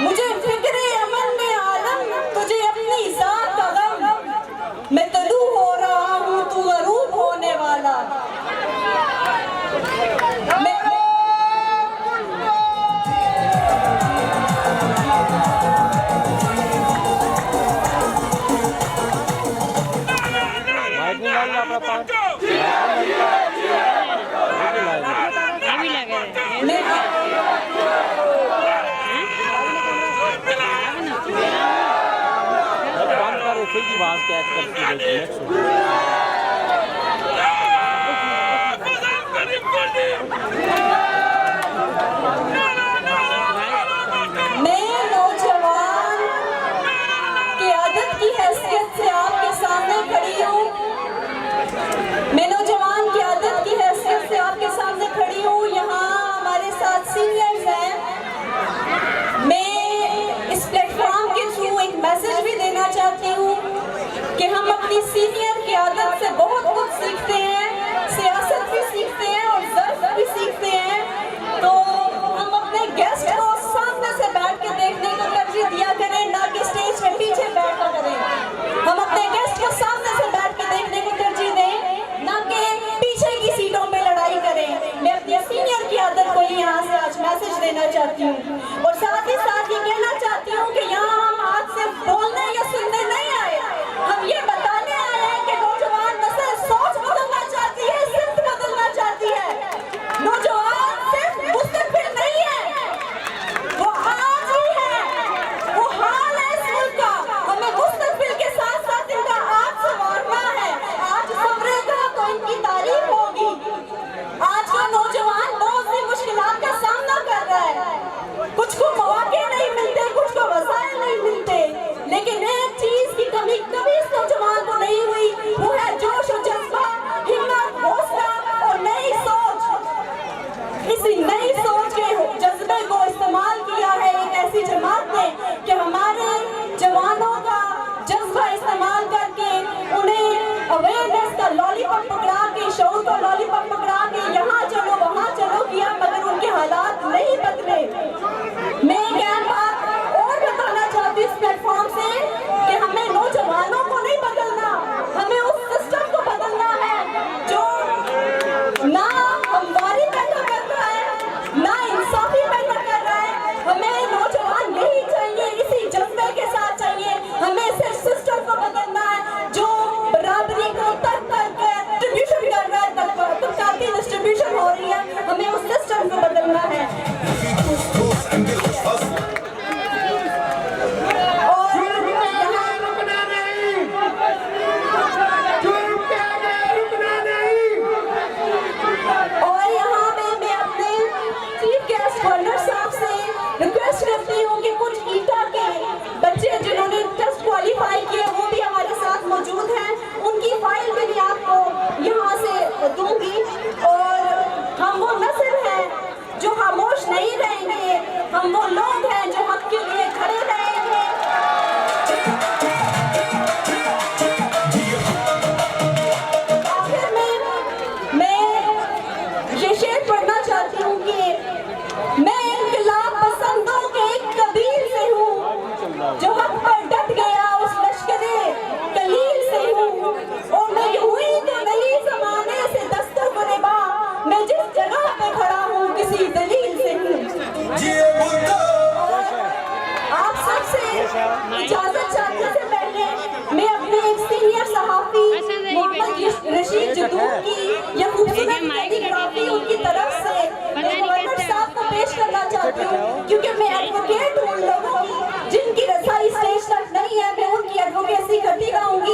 मुझे फिक्रे अमन में आलम, तुझे अपनी जात का गम। मैं तलू हो रहा हूँ, तू गरूब होने वाला। आवाज कैच करती है। मैं नौजवान की आदत की हैसियत से आपके सामने खड़ी हूँ। मैं नौजवान की आदत की हैसियत से आपके सामने खड़ी हूँ। यहाँ हमारे साथ सीनियर्स हैं। मैं इस प्लेटफॉर्म के थ्रू एक मैसेज भी देना चाहती हूँ कि हम अपनी सीनियर की आदत से बहुत कुछ सीखते हैं, सियासत भी सीखते हैं और ज़र्फ भी सीखते हैं। तो हम अपने गेस्ट को सामने से बैठ के देखने को तरजीह दिया करें, ना कि स्टेज के पीछे बैठा करें। हम अपने गेस्ट को सामने से बैठ के देखने को तरजीह दें, ना कि पीछे की सीटों पे लड़ाई करें। मैं अपनी सीनियर की आदत को यहाँ से आज मैसेज देना चाहती हूँ और साथ ही साथ ये कहना चाहती हूँ कि यहाँ हम आज से बोलने या सुनने नहीं आए, हम ये बताने आए हैं कि नौजवान नस्ल सोच बदलना चाहती है, सिर्फ बदलना चाहती है। नौजवान सिर्फ मुस्तकबिल नहीं है, वो आज ही है, वो हाल है इस मुल्क का। हमें मुस्तकबिल के साथ साथ इनका आज संवारना है। आज संवरेगा तो इनकी तारीफ होगी। आज का नौजवान बहुत सी मुश्किलात का सामना कर रहा है। कुछ को मौके नहीं मिलते, कुछ को वसाइल नहीं मिलते, लेकिन एक चीज की कमी कभी इस नौजवान को नहीं हुई, वो है जोश और जज्बा, हिम्मत, हौसला और नई सोच। इसी नई सोच के जज्बे को इस्तेमाल किया है एक ऐसी जमात ने कि हमारे जवानों का जज्बा इस्तेमाल करके उन्हें अवेयरनेस का लॉलीपॉप पकड़ा के, शऊर का लॉलीपॉप पकड़ा के यहाँ चलो वहाँ चलो किया, मगर उनके हालात नहीं बदले। मैं एक बात और बताना चाहती हूँ इस प्लेटफॉर्म से कि हमें नौजवानों को नहीं बदलना, हमें उस सिस्टम को बदलना है जो ना हमवारी पैदा कर रहा है, ना इंसाफी पैदा कर रहा है। हमें नौजवान नहीं चाहिए, इसी जज्बे के साथ चाहिए। हमें सिर्फ सिस्टम को बदलना है जो बराबरी को तक डिस्ट्रीब्यूशन कर रहा है, तक डिस्ट्रीब्यूशन हो रही है। हमें उस सिस्टम को बदलना है। रिक्वेस्ट करती हूँ कि कुछ ईटा के बच्चे जिन्होंने टेस्ट क्वालिफाई किए वो भी हमारे साथ मौजूद हैं, उनकी फाइल भी मैं आपको यहाँ से दूंगी। और हम वो नस्ल हैं जो खामोश नहीं रहेंगे, हम वो लोग हैं जो हक के लिए खड़े रहेंगे। आखिर में मैं ये शेर पढ़ना चाहती हूँ कि मैं इनकलाब पसंदों के एक कबीर से हूँ, जो हक पर डट गया उस लश्करे कलील से हूँ। और मैं हुई तो नहीं ज़माने से दस्तगुरेबा, मैं जिस जगह पे खड़ा हूँ किसी दलील से हूँ। आप सबसे इजाजत चाहने से पहले मैं अपने एक सीनियर सहाफी मोहम्मद रशीद जदूद की यह खूबसूरत कैलीग्राफी उनकी तरफ से गवर्नर साहब को पेश करना चाहती हूँ, क्योंकि मैं एडवोकेट हूँ उन लोगों की जिनकी रसाई स्टेज तक नहीं है। मैं उनकी एडवोकेसी करती रहूंगी।